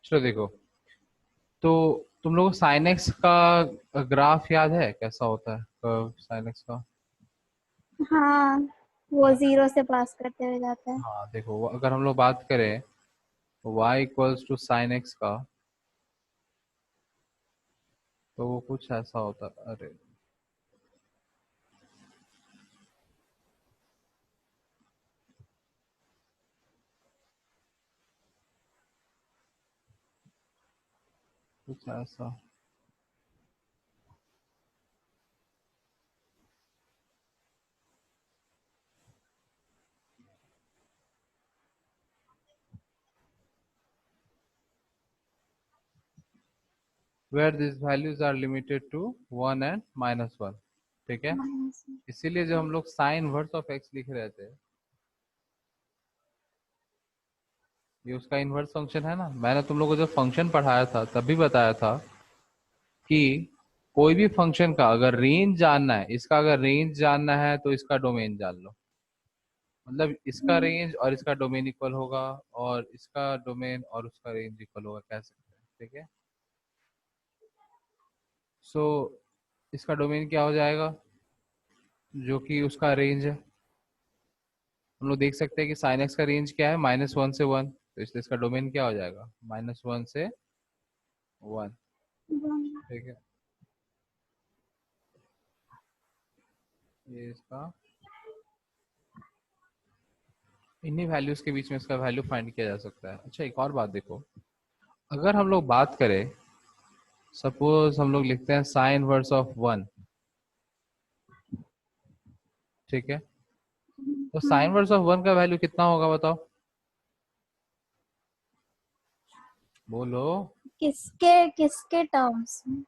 चलो देखो, तो तुम लोगों को साइन एक्स का ग्राफ याद है कैसा होता है, कर्व साइन एक्स का? हाँ, वो जीरो से पास करते हुए जाता है। हाँ देखो, अगर हम लोग बात करें y equals to sine x का, तो वो कुछ ऐसा होता है। अरे कुछ ऐसा, where this values are limited to 1 and -1। ठीक है, इसीलिए जब हम लोग साइन इनवर्स ऑफ एक्स लिख रहे थे, ये उसका इनवर्स फंक्शन है ना। मैंने तुम लोगों को जब फंक्शन पढ़ाया था तभी बताया था कि कोई भी फंक्शन का अगर रेंज जानना है, इसका अगर रेंज जानना है तो इसका डोमेन जान लो। मतलब इसका रेंज और इसका डोमेन इक्वल होगा, और इसका डोमेन और उसका रेंज इक्वल होगा, कह सकते हैं। ठीक है, सो इसका डोमेन क्या हो जाएगा, जो कि उसका रेंज है। हम लोग देख सकते हैं कि साइन एक्स का रेंज क्या है, -1 से 1, तो इसलिए इसका डोमेन क्या हो जाएगा, -1 से 1। ठीक है, ये इसका, इन्हीं वैल्यूज के बीच में इसका वैल्यू फाइंड किया जा सकता है। अच्छा, एक और बात देखो, अगर हम लोग बात करें, सपोज हम लोग लिखते हैं साइन वर्स ऑफ 1। ठीक है, तो साइन वर्स ऑफ 1 का वैल्यू कितना होगा बताओ, बोलो। किसके किसके टर्म्स में?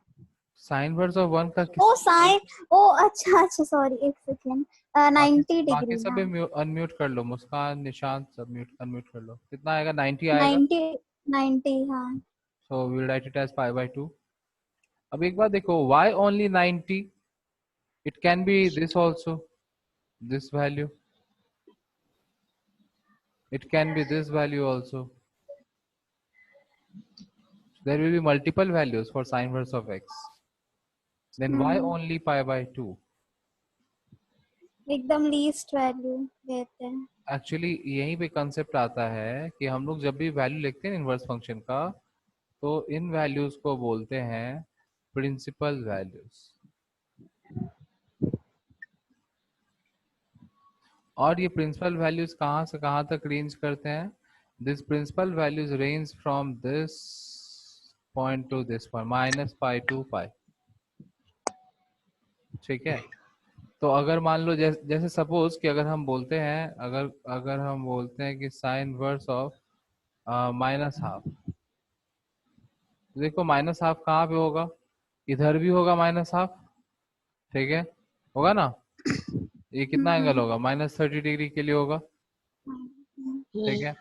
साइन वर्स ऑफ 1 का ओ किसके terms साइन, में? ओ अच्छा अच्छा, सॉरी एक सेकेंड। बाकी 90 डिग्री बाकी सब हाँ। अनम्यूट कर लो, मुस्कान निशांत सब म्यूट अनम्यूट कर लो। कितना आएगा, 90 आएगा। 90, 90 हाँ। So we'll write it as π/2। अब एक बात देखो, y only 90, it can be this also, this value, it can be this value also. There will be multiple values for sine inverse of x. Then y only π/2? एकदम least value देते हैं। Actually यहीं पे concept आता है कि हम लोग जब भी वैल्यू लिखते हैं इनवर्स फंक्शन का, तो इन वैल्यूज को बोलते हैं प्रिंसिपल वैल्यूज। और ये प्रिंसिपल वैल्यूज कहाँ से कहाँ तक रेंज करते हैं? This principal values range from this point to this point, -π to π। ठीक है, तो अगर मान लो जैसे सपोज कि अगर हम बोलते हैं, अगर अगर हम बोलते हैं कि साइन वर्स ऑफ -½ देखो -½ कहाँ पे होगा, इधर भी होगा -½ ठीक है, होगा ना। ये कितना एंगल होगा, -30 डिग्री के लिए होगा। ठीक है,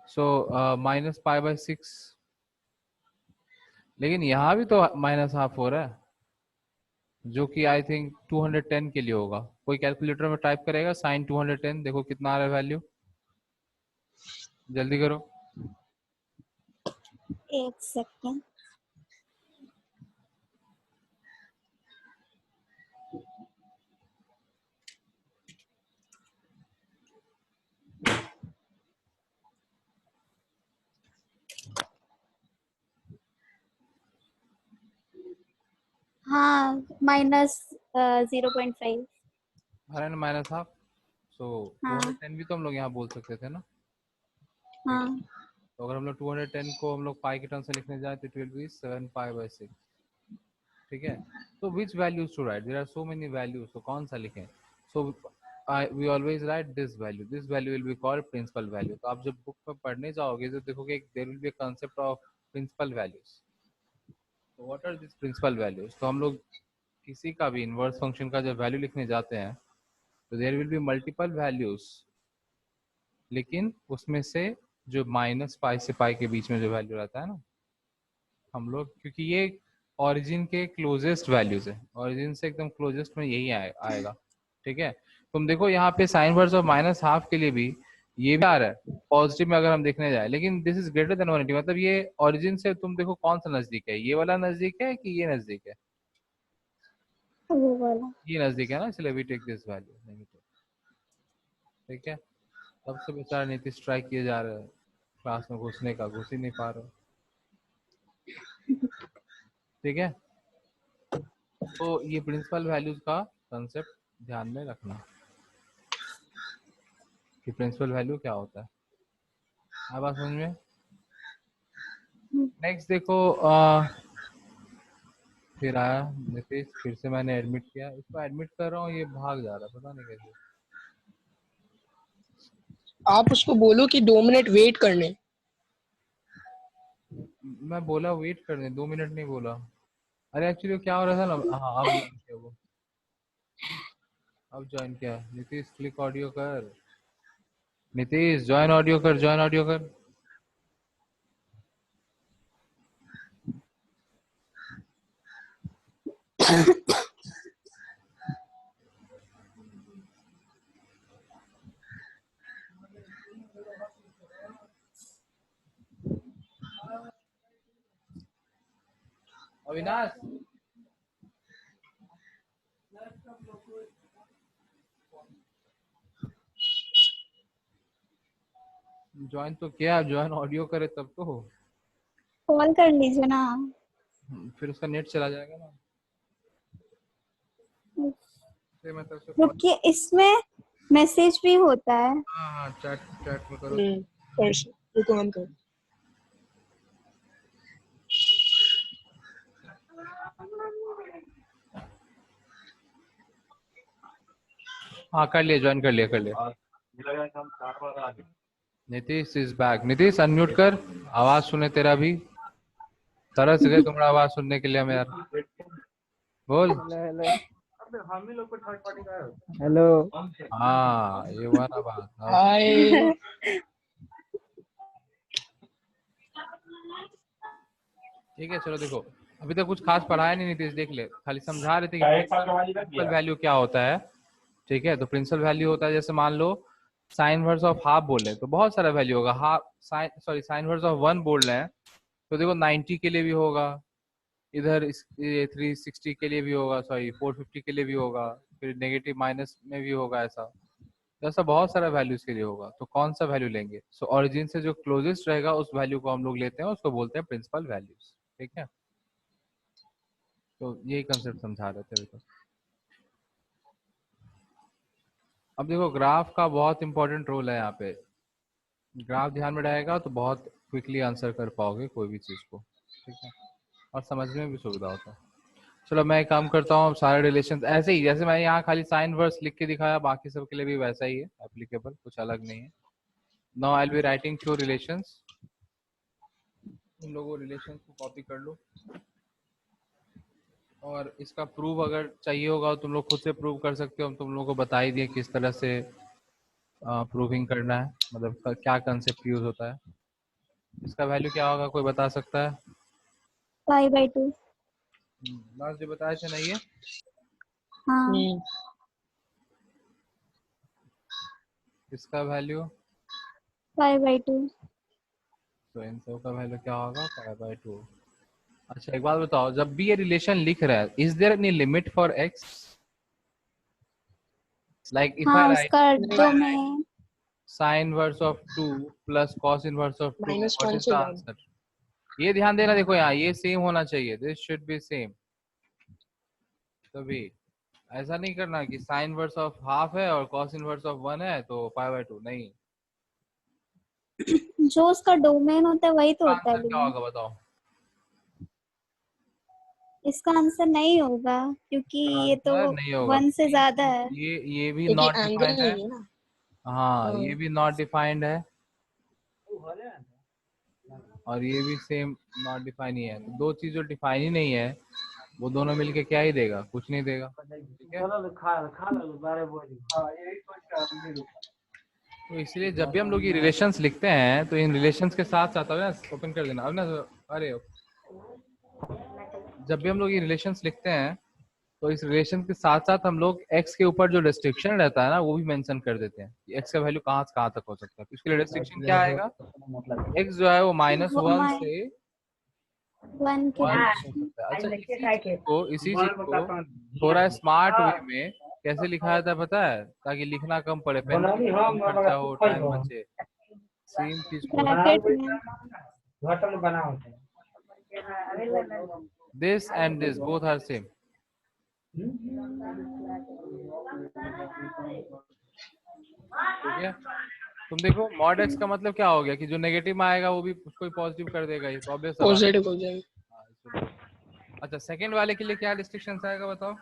सो -π/6। लेकिन यहाँ भी तो -½ हो रहा है, जो कि आई थिंक 210 के लिए होगा। कोई कैलकुलेटर में टाइप करेगा साइन 210, देखो कितना आ रहा है वैल्यू, जल्दी करो। एक सेकेंड। हाँ, -0.5। हर -½ सो हाँ 210 भी तो हम लोग यहाँ बोल सकते थे ना। ठीक है, हाँ। तो अगर हम लोग 210 को हम लोग पाई के टर्म से लिखने जाए तो इट विल बी 7π/6। ठीक है, तो which values to write, there are so many values, तो कौन सा लिखें? So we always write this value will be called principal value. तो आप जब बुक में पढ़ने जाओगे तो देखोगे there will be a concept of principal values. तो what are this principal values? तो हम लोग किसी का भी इनवर्स फंक्शन का जब वैल्यू लिखने जाते हैं, तो there will be multiple values, लेकिन उसमें से जो -π से π के बीच में जो वैल्यू रहता है ना, हम लोग, क्योंकि ये ओरिजिन के क्लोजेस्ट वैल्यूज है, ओरिजिन से एकदम क्लोजेस्ट में यही आएगा। ठीक है, तुम देखो यहाँ पे साइन वर्स और -½ के लिए भी ये भी आ रहा है पॉजिटिव में अगर हम देखने जाए, लेकिन दिस इज ग्रेटर देन 180, मतलब ये ओरिजिन से तुम देखो कौन सा नजदीक है, ये वाला नजदीक है कि ये नजदीक है? वो वाला। ये नजदीक है ना, इसलिए we take this value negative. ठीक है, तब से बेचारा नीतीश ट्राई किए जा रहे हैं क्लास में घुसने का, घुस ही नहीं पा रहे। ठीक है, तो ये प्रिंसिपल वैल्यूज का कंसेप्ट ध्यान में रखना कि प्रिंसिपल वैल्यू क्या होता है। अब बात समझ में। नेक्स्ट देखो, फिर आया नीतीश, फिर से मैंने एडमिट किया, इसको एडमिट कर रहा हूँ, ये भाग जा रहा है, पता नहीं कैसे। आप उसको बोलो कि 2 मिनट वेट करने। मैं बोला वेट करने, 2 मिनट नहीं बोला। अरे एक्चुअली क्या हो रहा था ना, हाँ अब ज्वाइन किया वो, अब ज्वाइन किया। नीतीश क्लिक ऑडियो कर, नीतीश ज्वाइन ऑडियो कर, ज्वाइन ऑडियो कर। अविनाश ज्वाइन तो किया, ज्वाइन ऑडियो करे तब तो हो। कॉल कर लीजिए ना। फिर उसका नेट चला जाएगा ना, फिर मैं तब से रुकिए, इसमें मैसेज भी होता है। हाँ हाँ, चैट चैट में करो। रुको हम कर। हाँ कर लिया, ज्वाइन कर लिया, कर लिया। Nitish is back. Nitish unmute कर, आवाज सुने तेरा भी। तरस गए तुम्हारा आवाज सुनने के लिए हम यार, बोल। हेलो। हाँ ये हुआ ना बात। हाय। ठीक है चलो देखो, अभी तक कुछ खास पढ़ाया नहीं नीतीश, देख ले, खाली समझा रहे थे कि प्रिंसिपल वैल्यू क्या होता है। ठीक है, तो प्रिंसिपल वैल्यू होता है, जैसे मान लो साइन वर्स ऑफ हाफ बोल रहे हैं तो बहुत सारा वैल्यू होगा। Half sine, sorry sine verse of 1 बोल रहे हैं तो देखो 90 के लिए भी होगा, इधर 360 के लिए भी होगा, सॉरी 450 के लिए भी होगा, फिर नेगेटिव माइनस में भी होगा, ऐसा तो ऐसा बहुत सारा वैल्यूज के लिए होगा। तो कौन सा वैल्यू लेंगे? सो ओरिजिन से जो क्लोजेस्ट रहेगा उस वैल्यू को हम लोग लेते हैं, उसको बोलते हैं प्रिंसिपल वैल्यूज। ठीक है, तो यही कंसेप्ट समझा रहे थे अभी तक। अब देखो ग्राफ का बहुत इंपॉर्टेंट रोल है यहाँ पे, ग्राफ ध्यान में रहेगा तो बहुत क्विकली आंसर कर पाओगे कोई भी चीज को। ठीक है, और समझने में भी सुविधा होता है। चलो मैं एक काम करता हूँ, सारे रिलेशन ऐसे ही जैसे मैं यहाँ खाली साइन वर्स लिख के दिखाया, बाकी सब के लिए भी वैसा ही है एप्लीकेबल, कुछ अलग नहीं है। Now I will be writing few relations, तुम लोगों रिलेशंस को कॉपी कर लो, और इसका प्रूव अगर चाहिए होगा तुम लोग खुद से प्रूव कर सकते हो, हम तुम लोगों को बता ही दिए किस तरह से प्रूविंग करना है, मतलब क्या कंसेप्ट यूज होता है। इसका वैल्यू क्या होगा, कोई बता सकता है? 5/2। लास्ट जो बताया थे ना ये, हाँ। इसका वैल्यू 5/2। तो इन सब का वैल्यू क्या होगा, 5/2। अच्छा एक बात बताओ, जब भी ये रिलेशन लिख रहा है, is there any limit for x? Like if हाँ, आई उसका right domain sin inverse of 2 plus cos inverse of 2, what -1 is the से 1। आंसर? ये ध्यान देना, देखो यहाँ ये सेम होना चाहिए, दिस शुड बी सेम। तभी ऐसा नहीं करना कि sin इनवर्स ऑफ हाफ है और cos इनवर्स ऑफ 1 है तो 5/2, नहीं। जो उसका डोमेन होता है वही तो होता है आंसर क्या लिमिट। होगा बताओ? इसका आंसर नहीं होगा क्योंकि ये तो आंसर नहीं होगा, 1 से ज्यादा है। ये भी क्योंकि नॉट एंगल डिफाइंड है। नहीं है ना। हाँ ये भी नॉट डिफाइंड है, और ये भी सेम नॉट डिफाइन ही है। तो दो चीज जो डिफाइन ही नहीं है वो दोनों मिलके क्या ही देगा, कुछ नहीं देगा। ठीक है, तो इसलिए जब भी हम लोग ये रिलेशंस लिखते हैं तो इन रिलेशंस के साथ साथ, अब ना ओपन कर देना, अब ना, अरे जब भी हम लोग ये रिलेशंस लिखते हैं तो इस रिलेशन के साथ साथ हम लोग x के ऊपर जो रेस्ट्रिक्शन रहता है ना वो भी मेंशन कर देते हैं कि x का वैल्यू कहाँ से कहाँ तक हो सकता है। तो इसके लिए रेस्ट्रिक्शन क्या आएगा, x जो है वो -1 से वन के 1 तक हो बीच में। सकता है। अच्छा, इसी चीज को थोड़ा स्मार्ट वे में कैसे लिखा जाता है पता है, ताकि लिखना कम पड़े, पेन की कम खर्चा हो, टाइम बचे। सेम चीज को ब्रैकेट में this and this both are same. ठीक है, तुम देखो मॉड x का मतलब क्या हो गया कि जो नेगेटिव में आएगा वो भी उसको ही पॉजिटिव कर देगा, ये तो ऑब्वियस सा बात है। पॉजिटिव हो जाएगा। हाँ, इसलिए। अच्छा, सेकंड वाले के लिए क्या रिस्ट्रिक्शन आएगा बताओ।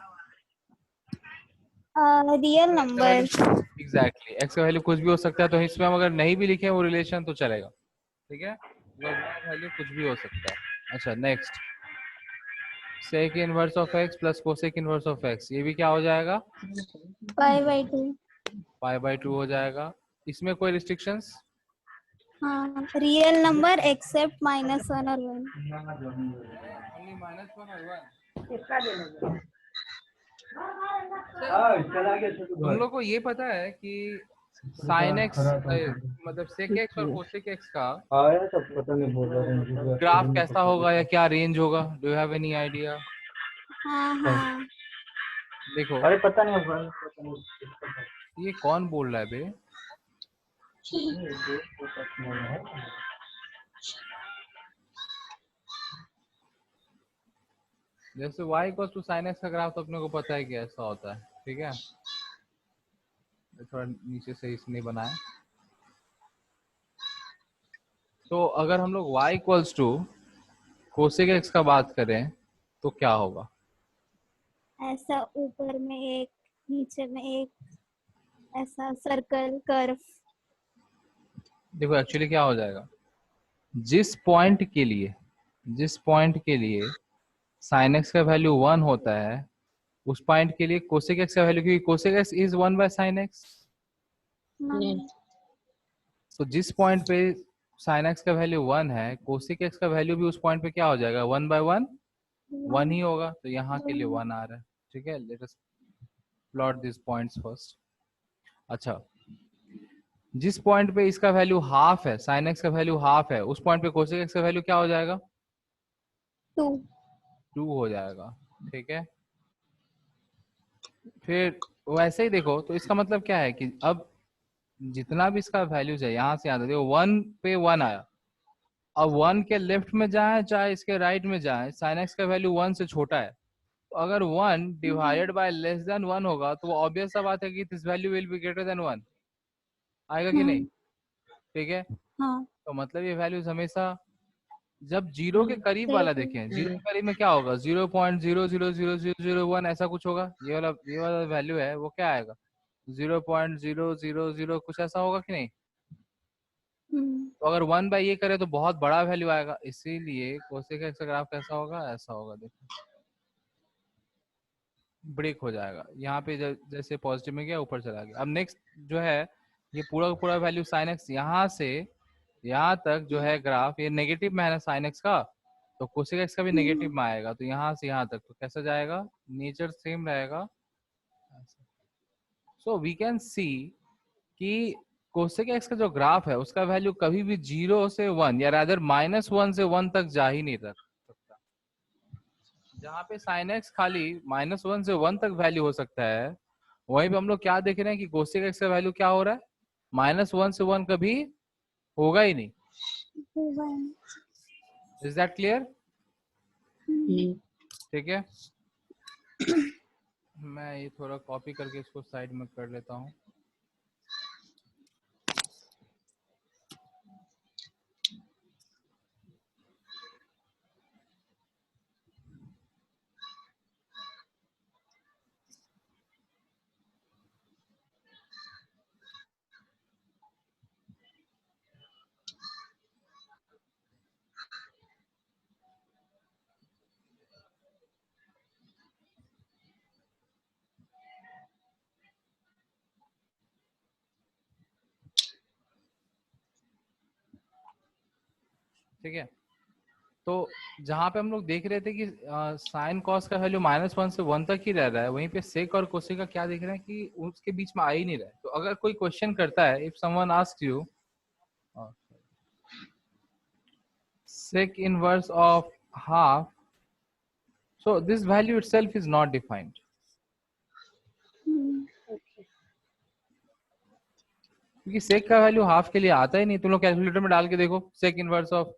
Real number. एग्जैक्टली, x का वैल्यू कुछ भी हो सकता है, तो इसमें हम अगर नहीं भी लिखे वो रिलेशन तो चलेगा। ठीक है, वैल्यू कुछ भी हो सकता है। अच्छा next, sec inverse of x प्लस कोसेक इनवर्स ऑफ x, ये भी क्या हो जाएगा, 5/2। π/2 हो जाएगा। इसमें कोई रिस्ट्रिक्शंस, हाँ, रियल नंबर एक्सेप्ट -1 और 1। ओनली -1 और 1। तुम लोग को ये पता है कि साइन एक्स मतलब सेक एक्स और कोसेक एक्स का ग्राफ कैसा होगा या क्या रेंज होगा, do you have any idea? हाँ हाँ। देखो, अरे पता नहीं ये कौन बोल रहा है बे? जैसे y equal to sine x का ग्राफ तो अपने को पता है कि ऐसा होता है। ठीक है, थोड़ा नीचे से इसने बनाया। तो अगर हम लोग y equals to cosec x का बात करें तो क्या होगा? ऐसा ऊपर में एक, नीचे में एक, ऐसा सर्कल कर्व। देखो एक्चुअली क्या हो जाएगा, जिस पॉइंट के लिए साइन एक्स का वैल्यू 1 होता है, उस पॉइंट के लिए कोसेक एक्स का वैल्यू, क्योंकि cosec x is 1/sin x, तो जिस पॉइंट पे साइन एक्स का वैल्यू 1 है, कोसेक एक्स का वैल्यू भी उस पॉइंट पे क्या हो जाएगा, 1/1 1 ही होगा। तो यहाँ के लिए 1 आ रहा है। ठीक है, let us plot this points first. अच्छा, जिस पॉइंट पे इसका वैल्यू हाफ है, साइन एक्स का वैल्यू हाफ है, उस पॉइंट पे कोसेक एक्स का वैल्यू क्या हो जाएगा, 2। 2 हो जाएगा। ठीक है, फिर वैसे ही देखो, तो इसका मतलब क्या है कि अब जितना भी इसका वैल्यूज है यहाँ से यहाँ तक, देखो 1 पे 1 आया, अब 1 के लेफ्ट में जाए चाहे इसके राइट में जाए, साइन एक्स का वैल्यू 1 से छोटा है। तो अगर 1 डिवाइडेड बाय लेस देन 1 होगा तो वो ऑब्वियस सा बात है कि this value will be greater than 1, आएगा कि नहीं? ठीक है, हाँ, तो मतलब ये वैल्यूज हमेशा जब जीरो के करीब वाला देखें, जीरो के करीब में क्या होगा, 0.0000001 ऐसा कुछ होगा। ये वाला वैल्यू है वो क्या आएगा, 0.000 कुछ ऐसा होगा कि नहीं? तो अगर 1 ये करे तो बहुत बड़ा वैल्यू आएगा, इसीलिए कोसेक एक्स का ग्राफ कैसा होगा, ऐसा होगा। देखो ब्रेक हो जाएगा यहाँ पे, जैसे पॉजिटिव में गया ऊपर चला गया। अब नेक्स्ट जो है, ये पूरा का पूरा वैल्यू साइन एक्स यहाँ से यहाँ तक जो है ग्राफ, ये नेगेटिव में है ना साइन एक्स का, तो कोसेक एक्स का भी नेगेटिव में आएगा। तो यहाँ से यहाँ तक तो कैसा जाएगा, नेचर सेम रहेगा। सो वी कैन सी कि कोसेक एक्स का जो ग्राफ है उसका वैल्यू कभी भी 0 से 1 या रादर -1 से 1 तक जा ही नहीं सकता। जहाँ पे साइन एक्स खाली -1 से 1 तक वैल्यू हो सकता है, वहीं पे हम लोग क्या देख रहे हैं कि कोसेक एक्स का वैल्यू क्या हो रहा है, -1 से 1 कभी होगा ही नहीं। Is that clear? ठीक है, मैं ये थोड़ा कॉपी करके इसको साइड में कर लेता हूँ। ठीक है, तो जहाँ पे हम लोग देख रहे थे कि साइन कॉस का वैल्यू -1 से 1 तक ही रह रहा है, वहीं पे सेक और कोसेक का क्या देख रहे हैं कि उसके बीच में आ ही नहीं रहा है। तो अगर कोई क्वेश्चन करता है, if someone asks you sec inverse of half, so this value itself is not defined. क्योंकि sec का वैल्यू हाफ के लिए आता ही नहीं। तुम लोग कैलकुलेटर में डाल के देखो, sec inverse of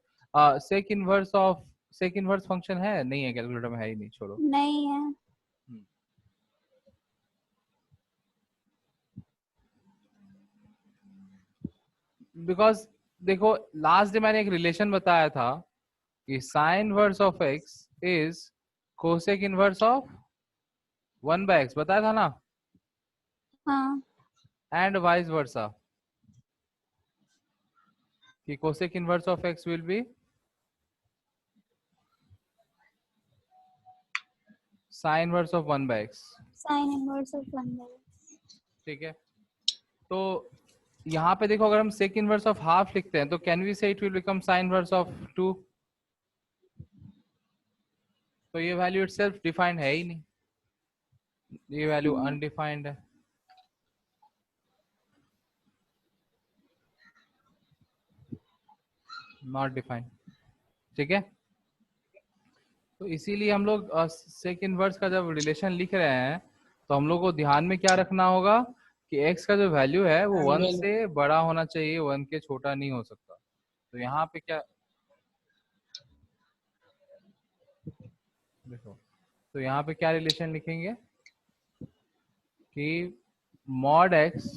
sec inverse function है नहीं है, कैलकुलेटर में है ही नहीं, छोड़ो। नहीं है। बिकॉज देखो लास्ट डे मैंने एक रिलेशन बताया था कि sign inverse of x is cosec inverse of 1/x, बताया था ना, हाँ। एंड वाइस वर्सा कि cosec inverse of x will be sign inverse of 1/x। Sign inverse of 1/x। ठीक है, तो यहाँ पे देखो अगर हम सेक इनवर्स ऑफ हाफ लिखते हैं तो कैन वी से it will become sign inverse of 2। तो ये वैल्यू इटसेल्फ डिफाइंड है ही नहीं, ये वैल्यू अनडिफाइंड है। Not defined. ठीक है, तो इसीलिए हम लोग सेक इनवर्स का जब रिलेशन लिख रहे हैं तो हम लोग को ध्यान में क्या रखना होगा कि x का जो वैल्यू है वो 1 Angle. से बड़ा होना चाहिए, 1 के छोटा नहीं हो सकता। तो यहाँ पे क्या देखो, तो यहाँ पे क्या रिलेशन लिखेंगे कि mod x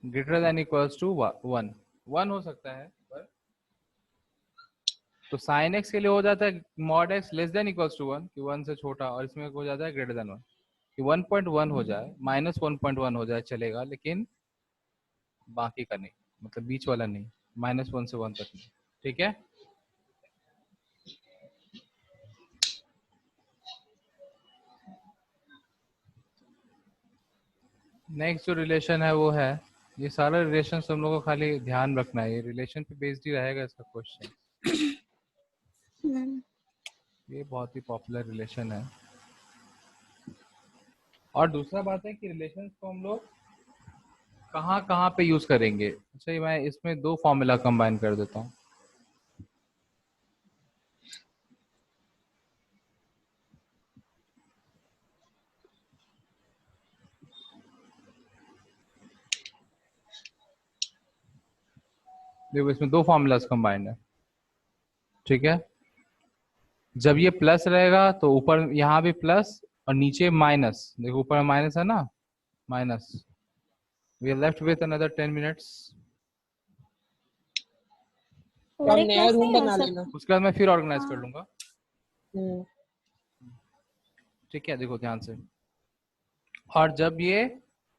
greater than equals to 1 हो सकता है पर, तो साइन x के लिए हो जाता है mod x less than equals to 1 कि 1 से छोटा, और इसमें हो जाता है ग्रेटर देन 1 कि 1.1 हो जाए, -1.1 हो जाए चलेगा, लेकिन बाकी का नहीं, मतलब बीच वाला नहीं, -1 से 1 तक नहीं। ठीक है, नेक्स्ट जो रिलेशन है वो है, ये सारा रिलेशन तुम लोगों को खाली ध्यान रखना है, ये रिलेशन पे बेस्ड ही रहेगा इसका क्वेश्चन। ये बहुत ही पॉपुलर रिलेशन है। और दूसरा बात है कि रिलेशन को हम लोग कहाँ कहाँ पे यूज करेंगे। अच्छा, मैं इसमें 2 फॉर्मूला कंबाइन कर देता हूँ। देखो इसमें 2 फॉर्मूलाज कंबाइंड है। ठीक है, जब ये प्लस रहेगा तो ऊपर यहाँ भी प्लस और नीचे माइनस, देखो ऊपर माइनस है ना, minus. We are left with another 10 minutes. आप नया रूम बना लेना। उसके बाद मैं फिर ऑर्गेनाइज कर लूंगा। हम्म। ठीक है, देखो ध्यान से, और जब ये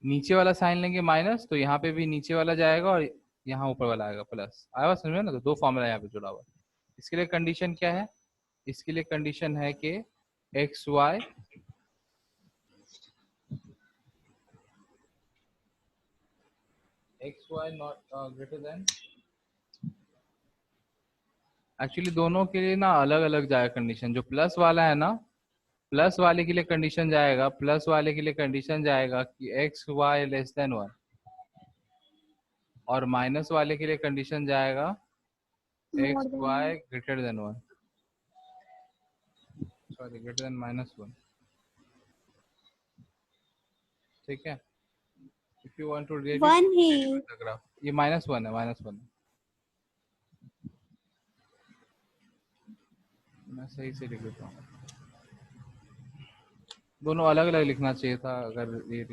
नीचे वाला साइन लेंगे माइनस तो यहाँ पे भी नीचे वाला जाएगा और यहाँ ऊपर वाला आएगा प्लस। आया बात समझ में ना, तो 2 फॉर्मूला यहाँ पे जुड़ा हुआ है। इसके लिए कंडीशन क्या है, इसके लिए कंडीशन है कि x y not greater than, actually दोनों के लिए ना अलग अलग जाएगा कंडीशन। जो प्लस वाला है ना, प्लस वाले के लिए कंडीशन जाएगा, प्लस वाले के लिए कंडीशन जाएगा कि एक्स वाई लेस देन 1, और माइनस वाले के लिए कंडीशन जाएगा x y greater than 1, sorry greater than -1। ठीक है, if you want to one ही, ग्राफ, ये -1 है, -1 है। मैं सही से लिख देता हूँ, दोनों अलग अलग लिखना चाहिए था। अगर ये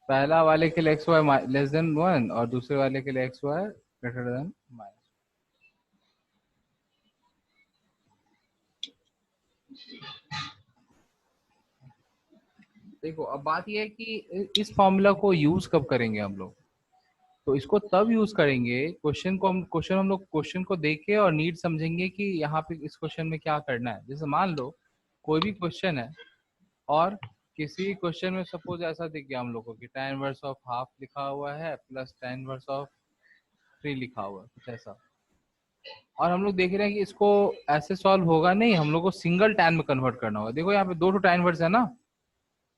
पहला वाले के लिए एक्स वाई लेस देन 1 और दूसरे वाले के लिए एक्स वाई ग्रेटर देन -1। देखो अब बात यह है कि इस फॉर्मूला को यूज कब करेंगे हम लोग। तो इसको तब यूज करेंगे, क्वेश्चन हम लोग क्वेश्चन को देखे और नीड समझेंगे कि यहाँ पे इस क्वेश्चन में क्या करना है। जैसे मान लो कोई भी क्वेश्चन है और किसी क्वेश्चन में सपोज ऐसा दिख गया हम लोग को कि tan इनवर्स ऑफ हाफ लिखा हुआ है प्लस tan इनवर्स ऑफ 3 लिखा हुआ है, कुछ ऐसा। और हम लोग देख रहे हैं कि इसको ऐसे सॉल्व होगा नहीं, हम लोग को सिंगल टैन में कन्वर्ट करना होगा। देखो यहाँ पे दो टैन वर्स है ना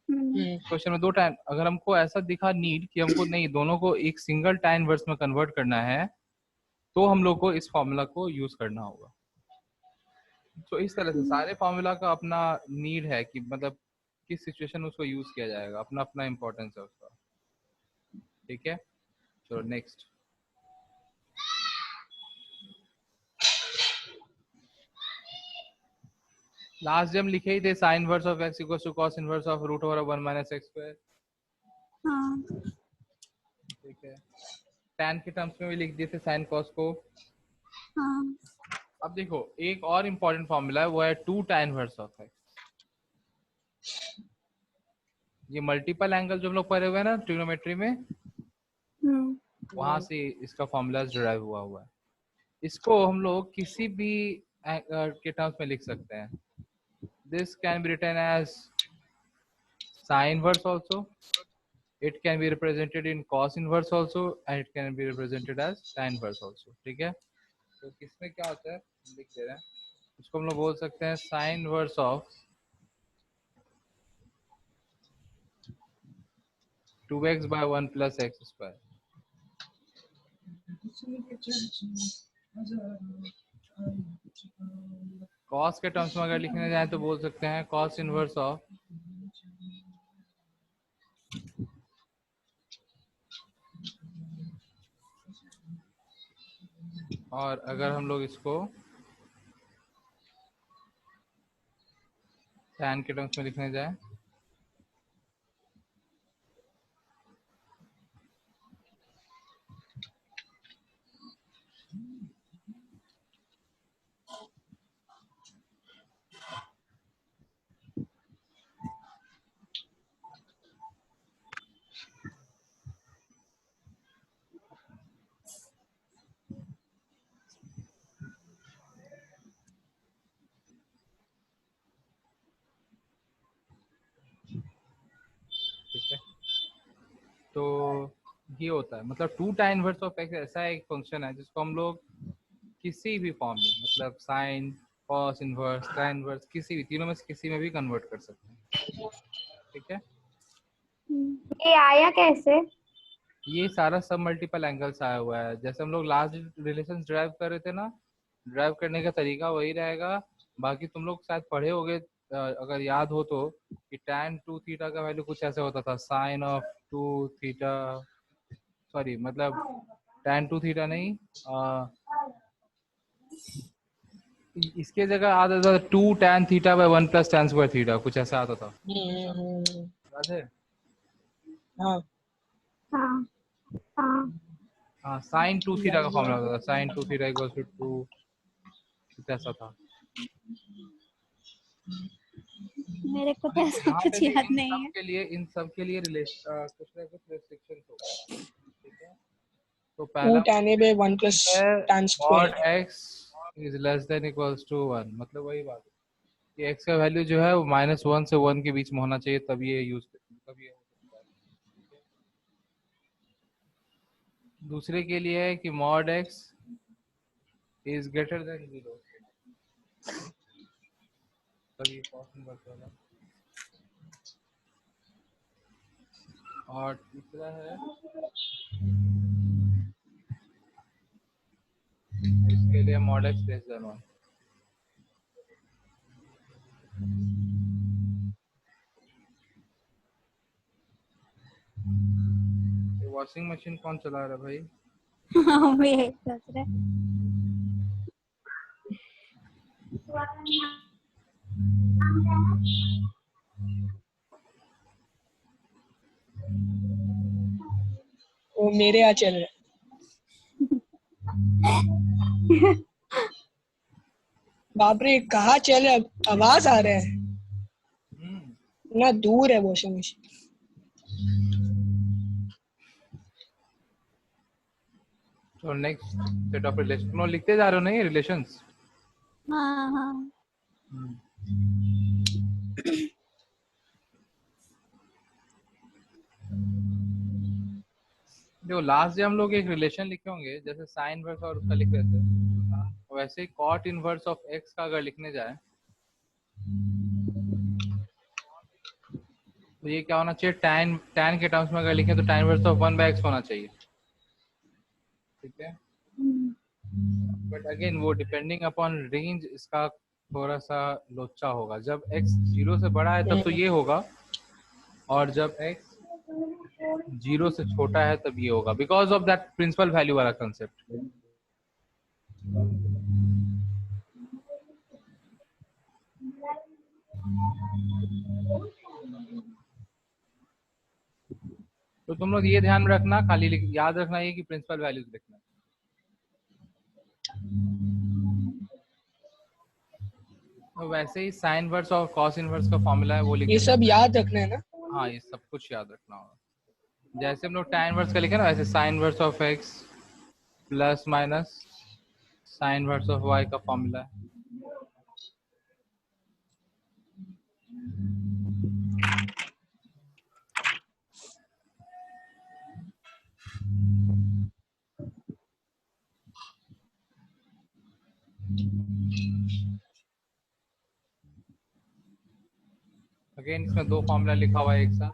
क्वेश्चन में, दो टैन। अगर हमको ऐसा दिखा नीड कि हमको नहीं दोनों को एक सिंगल टैन वर्स में कन्वर्ट करना है, तो हम लोग को इस फॉर्मूला को यूज करना होगा। तो इस तरह से सारे फॉर्मूला का अपना नीड है कि मतलब किस सिचुएशन में उसको यूज किया जाएगा, अपना अपना इंपॉर्टेंस है उसका। ठीक है, चलो नेक्स्ट। लास्ट जब हम लिखे ही थे sine inverse of x equals to cos inverse of root over 1 minus x square. हाँ ठीक है, tan के टर्म्स में भी लिख दिए थे साइन cos को। हाँ अब देखो एक और इम्पोर्टेंट फॉर्मूला है, वो है 2 tan इनवर्स ऑफ x। ये मल्टीपल एंगल जो हम लोग पढ़े हुए हैं ना ट्रिग्नोमेट्री में, वहां से इसका फॉर्मूला डिराइव हुआ है। इसको हम लोग किसी भी के टर्म्स में लिख सकते हैं। This can be written as sine inverse also, it can be represented in cos inverse also, and it can be represented as tan inverse also। ठीक है, तो किसमें क्या होता है लिख दे रहे हैं। इसको हम लोग बोल सकते हैं sign inverse of 2x by 1 plus x square। cos के टर्म्स में अगर लिखने जाए तो बोल सकते हैं cos इनवर्स ऑफ और अगर हम लोग इसको tan के टर्म्स में लिखने जाए ठीक है, तो ये होता है मतलब 2 tan इनवर्स ऑफ x ऐसा एक फंक्शन है जिसको हम लोग किसी भी फॉर्म में मतलब sine cos inverse tan inverse किसी भी तीनों में से किसी में भी कन्वर्ट कर सकते हैं। ठीक है, ये आया कैसे? ये सारा सब मल्टीपल एंगल्स आया हुआ है। जैसे हम लोग लास्ट रिलेशन ड्राइव कर रहे थे ना, ड्राइव करने का तरीका वही रहेगा। बाकी तुम लोग शायद पढ़े होगे अगर याद हो तो, कि tan 2 थीटा का वैल्यू कुछ ऐसे होता था, साइन ऑफ 2 थीटा, सॉरी मतलब tan 2 थीटा नहीं, इसके जगह आता था 2 tan theta by 1 plus tan square theta, कुछ ऐसा आता था, याद है? हाँ हाँ हाँ हाँ, साइन 2 थीटा का फॉर्मूला होता था, साइन 2 थीटा इक्वल्स टू 2, कुछ ऐसा था। मेरे को तो देखो ऐसा यहाँ कुछ पे भी याद नहीं है। इन सब के लिए कुछ ना कुछ रेस्ट्रिक्शन होगा। ठीक है, तो 2 पहला tan a by 1 plus है tan mod square। x is less than equals to 1, मतलब वही बात है कि x का वैल्यू जो है वो -1 से 1 के बीच में होना चाहिए, तब ये यूज तब ये हो सकता है। ठीक है? दूसरे के लिए है कि mod x is greater than 0, तब ये cos इनवर्स वाला। और तीसरा है इसके लिए mod x less than 1। Washing machine कौन चला रहा है भाई? हम यही सोच रहे। वो मेरे यहाँ चल रहा है। बाप रे कहाँ चल रहा है? आवाज आ रहा है ना, दूर है वॉशिंग मशीन। तो नेक्स्ट सेट ऑफ रिलेशन लिखते जा रहे हो, नहीं रिलेशंस? हाँ हाँ देखो लास्ट डे हम लोग एक रिलेशन लिखे होंगे, जैसे साइन वर्स और उसका लिख रहे थे, वैसे ही cot इनवर्स ऑफ x का अगर लिखने जाए तो ये क्या होना चाहिए, tan के टर्म्स में अगर लिखें तो tan इनवर्स ऑफ 1/x होना चाहिए, ठीक है। बट अगेन वो डिपेंडिंग अपॉन रेंज इसका थोड़ा सा लोचा होगा। जब x 0 से बड़ा है तब तो ये होगा, और जब x 0 से छोटा है तब ये होगा, because of that principal value वाला कंसेप्ट। तो तुम लोग ये ध्यान में रखना, खाली याद रखना ये कि प्रिंसिपल वैल्यूज लिखना। तो वैसे ही साइन इनवर्स और कॉस इनवर्स का फॉर्मूला है वो लिख ये देना। सब याद रखना है ना? हाँ, ये सब कुछ याद रखना होगा। जैसे हम लोग tan इनवर्स का लिखे ना, वैसे sign inverse of x plus minus sign inverse of y का फॉर्मूला है। अगेन इसमें दो फॉर्मूला लिखा हुआ है एक साथ।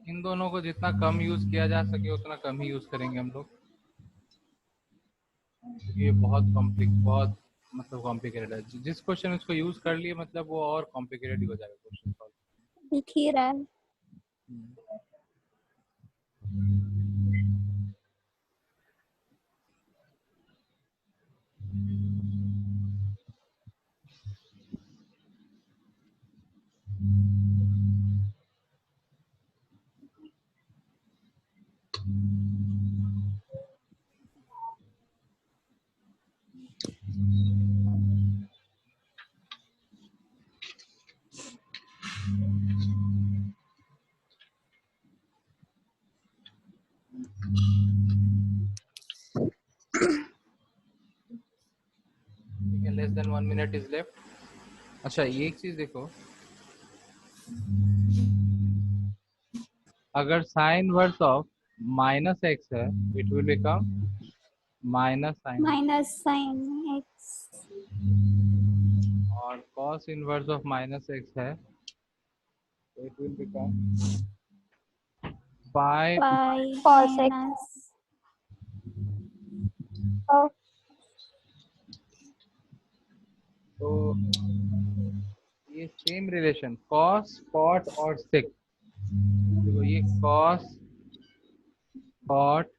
इन दोनों को जितना कम यूज किया जा सके उतना कम ही यूज करेंगे हम लोग। ये बहुत मतलब कॉम्प्लिकेटेड है। जिस क्वेश्चन इसको यूज कर लिए मतलब वो और कॉम्प्लिकेटेड ही हो जाएगा क्वेश्चन सॉल्व। दिख ही रहा है। Less than 1 minute is left. अच्छा, ये एक चीज देखो, अगर sine verse of minus X है it will become minus sine X, और cos inverse of minus X है तो it will become pi. Pi cos x minus of तो ये सेम रिलेशन cos cot और sec, देखो ये cos cot